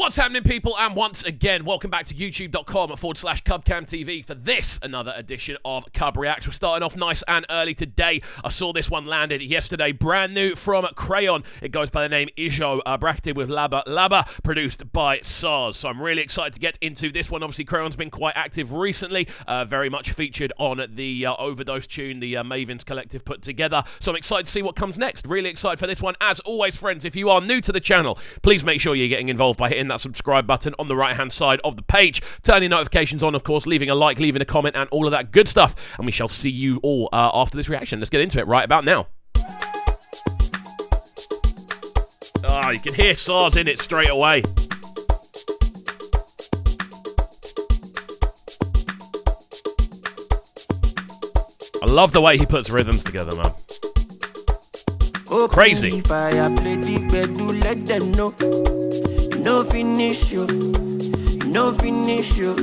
What's happening, people? And once again, welcome back to youtube.com/CubCamTV for this, another edition of CubReacts. We're starting off nice and early today. I saw this one landed yesterday, brand new from Crayon. It goes by the name Ijo, bracketed with Laba. Laba, produced by Sarz. So I'm really excited to get into this one. Obviously, Crayon's been quite active recently, very much featured on the Overdose tune the Mavens Collective put together. So I'm excited to see what comes next. Really excited for this one. As always, friends, if you are new to the channel, please make sure you're getting involved by hitting that subscribe button on the right hand side of the page, turning notifications on, of course, leaving a like, leaving a comment, and all of that good stuff. And we shall see you all after this reaction. Let's get into it right about now. You can hear Sarz in it straight away. I love the way he puts rhythms together, man. Crazy. No finish you, no finish you.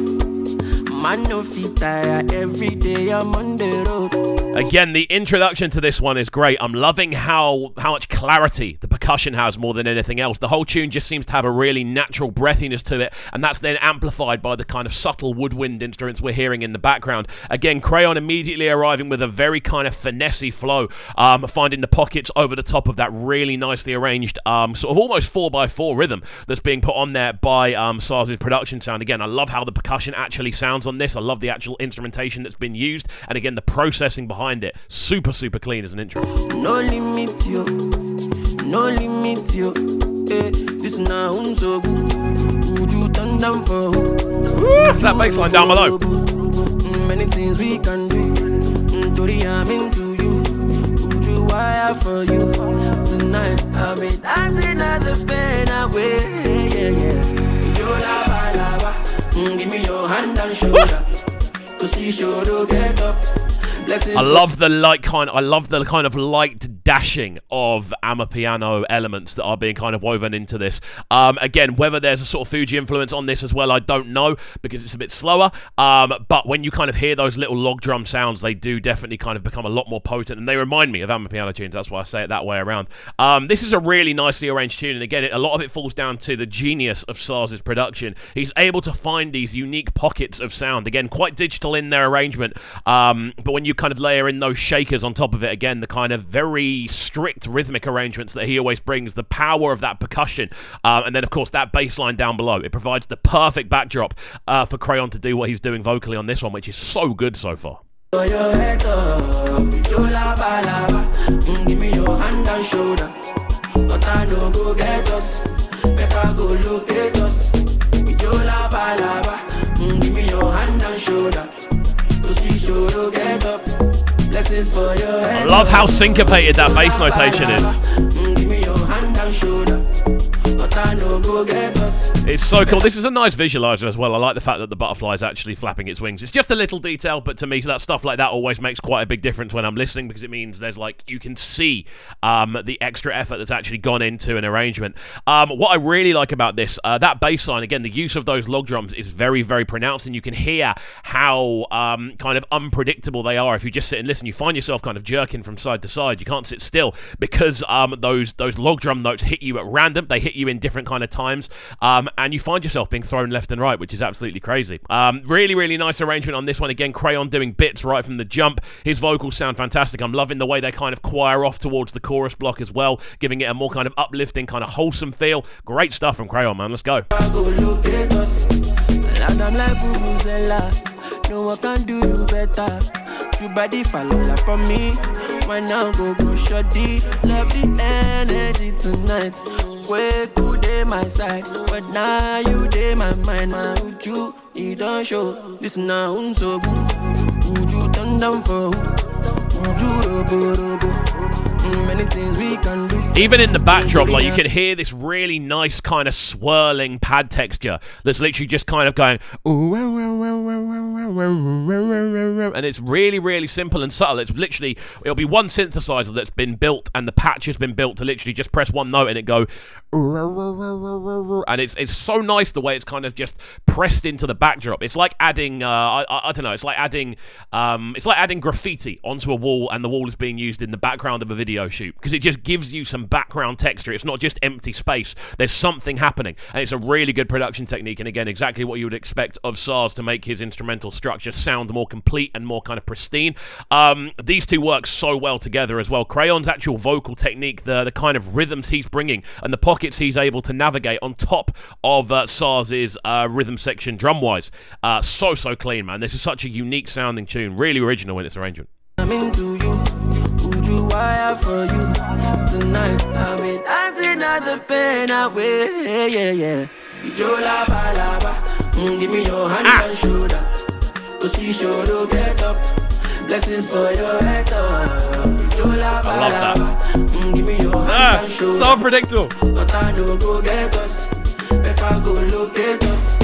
Man, no fit tire every day I'm on the road. Again, the introduction to this one is great. I'm loving how much clarity the percussion has more than anything else. The whole tune just seems to have a really natural breathiness to it, and that's then amplified by the kind of subtle woodwind instruments we're hearing in the background. Again, Crayon immediately arriving with a very kind of finessey flow, finding the pockets over the top of that really nicely arranged, sort of almost 4x4 rhythm that's being put on there by Sarz's production sound. Again, I love how the percussion actually sounds on this. I love the actual instrumentation that's been used, and again, the processing behind it. Super clean as an intro. No limit you, no limit you. This now so good. Would you turn down for that bass line down below. Many things we can do. Tori, I'm into you. Would you wire for you? Tonight I'll be dancing at the pen away. Yeah. Yo, lava, lava. Give me your hand and shoulder. Cause you should get up. I love the kind of light dashing of Amapiano elements that are being kind of woven into this. Again, whether there's a sort of Fuji influence on this as well, I don't know, because it's a bit slower. But when you kind of hear those little log drum sounds, they do definitely kind of become a lot more potent, and they remind me of Amapiano tunes. That's why I say it that way around. This is a really nicely arranged tune, and again, a lot of it falls down to the genius of Sarz's production. He's able to find these unique pockets of sound. Again, quite digital in their arrangement, but when you kind of layer in those shakers on top of it, again, the kind of very strict rhythmic arrangements that he always brings, the power of that percussion, and then of course that bass line down below, it provides the perfect backdrop for Crayon to do what he's doing vocally on this one, which is so good so far. Give me your hand and shoulder. But I know go get us. Better go locate us. Give me your hand and shoulder. I love how syncopated that bass notation is. It's so cool. This is a nice visualizer as well. I like the fact that the butterfly is actually flapping its wings. It's just a little detail, but to me, that stuff like that always makes quite a big difference when I'm listening, because it means there's you can see the extra effort that's actually gone into an arrangement. What I really like about this, that bass line, again, the use of those log drums is very pronounced, and you can hear how kind of unpredictable they are. If you just sit and listen, you find yourself kind of jerking from side to side. You can't sit still, because those log drum notes hit you at random. They hit you in different kind of times, and you find yourself being thrown left and right, which is absolutely crazy. Really nice arrangement on this one. Again, Crayon doing bits right from the jump. His vocals sound fantastic. I'm loving the way they kind of choir off towards the chorus block as well, giving it a more kind of uplifting, kind of wholesome feel. Great stuff from Crayon, man. Let's go. No one can do you better. Your body follow from me. Why now go shorty? Love the energy tonight. Where could they my side? But now you dey my mind. Man, would you don't show? This now so good. Would you turn down for who? Would you robo? Many things we can do. Even in the backdrop, you can hear this really nice kind of swirling pad texture that's literally just kind of going, and it's really simple and subtle. It's literally, it'll be one synthesizer that's been built, and the patch has been built to literally just press one note and it go, and it's so nice the way it's kind of just pressed into the backdrop. It's like adding, I don't know, it's like adding graffiti onto a wall, and the wall is being used in the background of a video video shoot, because it just gives you some background texture. It's not just empty space. There's something happening, and it's a really good production technique, and again, exactly what you would expect of Sarz to make his instrumental structure sound more complete and more kind of pristine. These two work so well together as well. Crayon's actual vocal technique, the kind of rhythms he's bringing, and the pockets he's able to navigate on top of Sarz's rhythm section drum-wise. So clean, man. This is such a unique sounding tune. Really original in its arrangement. I'm into you. Would you wire for you tonight? I've been dancing at the pen away. Yeah. Yo laba. Give me your hand and shoulder. Cause you sure to get up. Blessings for your head up. Yo laba. I love that. Give me your hand and shoulder. So predictable. But I know go get us. Pepper go locate us.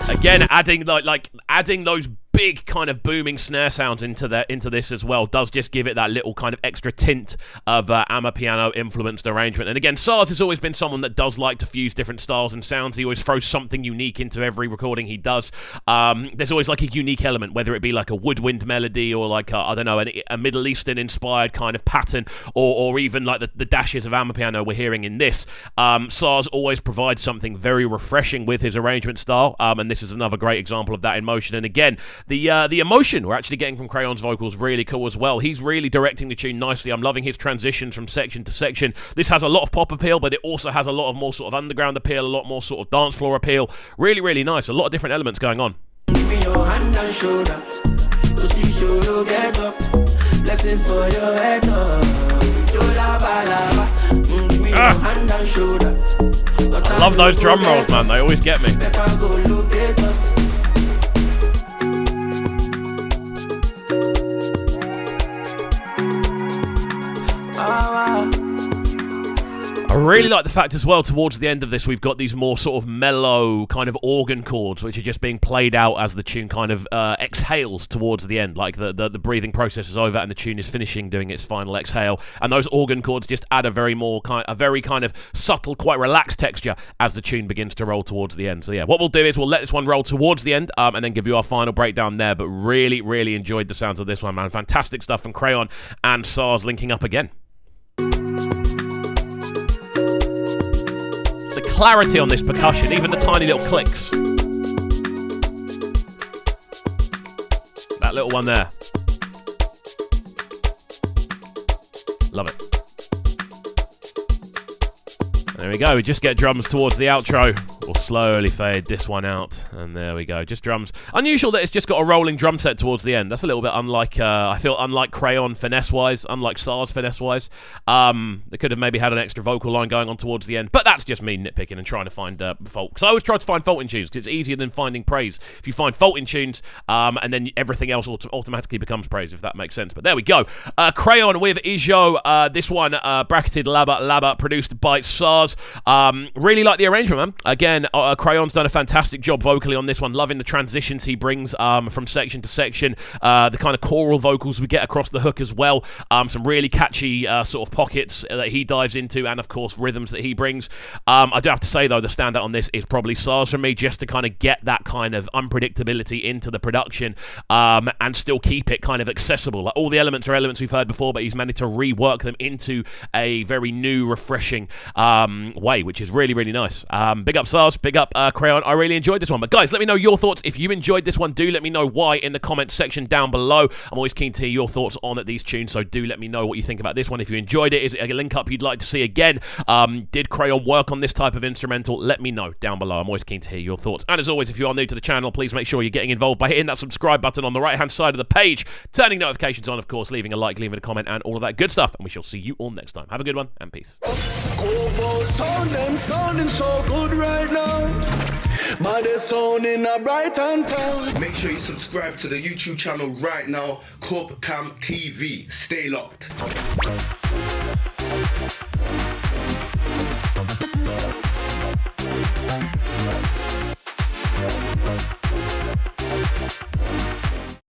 Again, adding those big kind of booming snare sounds into this as well does just give it that little kind of extra tint of Amapiano influenced arrangement. And again, Sarz has always been someone that does like to fuse different styles and sounds. He always throws something unique into every recording he does. There's always like a unique element, whether it be like a woodwind melody or like I don't know, a Middle Eastern inspired kind of pattern, or even like the dashes of Amapiano we're hearing in this. Sarz always provides something very refreshing with his arrangement style, and this is another great example of that in motion. And again, the emotion we're actually getting from Crayon's vocals really cool as well. He's really directing the tune nicely. I'm loving his transitions from section to section. This has a lot of pop appeal, but it also has a lot of more sort of underground appeal, a lot more sort of dance floor appeal. Really, really nice. A lot of different elements going on. Give me your hand and shoulder. To see you get up. Blessings for your head up. Yo laba. Give me your hand and shoulder. I love those drum rolls, man. They always get me. I really like the fact as well, towards the end of this, we've got these more sort of mellow kind of organ chords, which are just being played out as the tune kind of exhales towards the end. Like the breathing process is over and the tune is finishing doing its final exhale. And those organ chords just add a very kind of subtle, quite relaxed texture as the tune begins to roll towards the end. So yeah, what we'll do is we'll let this one roll towards the end and then give you our final breakdown there. But really, really enjoyed the sounds of this one, man. Fantastic stuff from Crayon and Sarz linking up again. The clarity on this percussion, even the tiny little clicks. That little one there. Love it. There we go, we just get drums towards the outro. We'll slowly fade this one out, and there we go, just drums. Unusual that it's just got a rolling drum set towards the end. That's a little bit unlike, I feel unlike Crayon finesse-wise, unlike Sarz finesse-wise. They could have maybe had an extra vocal line going on towards the end, but that's just me nitpicking and trying to find fault. Because I always try to find fault in tunes, because it's easier than finding praise. If you find fault in tunes, and then everything else automatically becomes praise, if that makes sense. But there we go. Crayon with Ijo, this one bracketed Laba, produced by Sarz. Really like the arrangement, man. Again, Crayon's done a fantastic job vocally on this one. Loving the transitions he brings from section to section. The kind of choral vocals we get across the hook as well. Some really catchy sort of pockets that he dives into, and of course rhythms that he brings. I do have to say though, the standout on this is probably Sarz for me, just to kind of get that kind of unpredictability into the production and still keep it kind of accessible. Like, all the elements are elements we've heard before, but he's managed to rework them into a very new, refreshing way, which is really, really nice. Big up Sarz, big up Crayon. I really enjoyed this one. But guys, let me know your thoughts. If you enjoyed this one, do let me know why in the comments section down below. I'm always keen to hear your thoughts on these tunes, so do let me know what you think about this one. If you enjoyed it, is it a link up you'd like to see again? Did Crayon work on this type of instrumental? Let me know down below. I'm always keen to hear your thoughts. And as always, if you are new to the channel, please make sure you're getting involved by hitting that subscribe button on the right-hand side of the page, turning notifications on, of course, leaving a like, leaving a comment, and all of that good stuff. And we shall see you all next time. Have a good one, and peace. Sounding so good right now, but they're sounding a Brighton town. Make sure you subscribe to the YouTube channel right now, CubCamTV. Stay locked.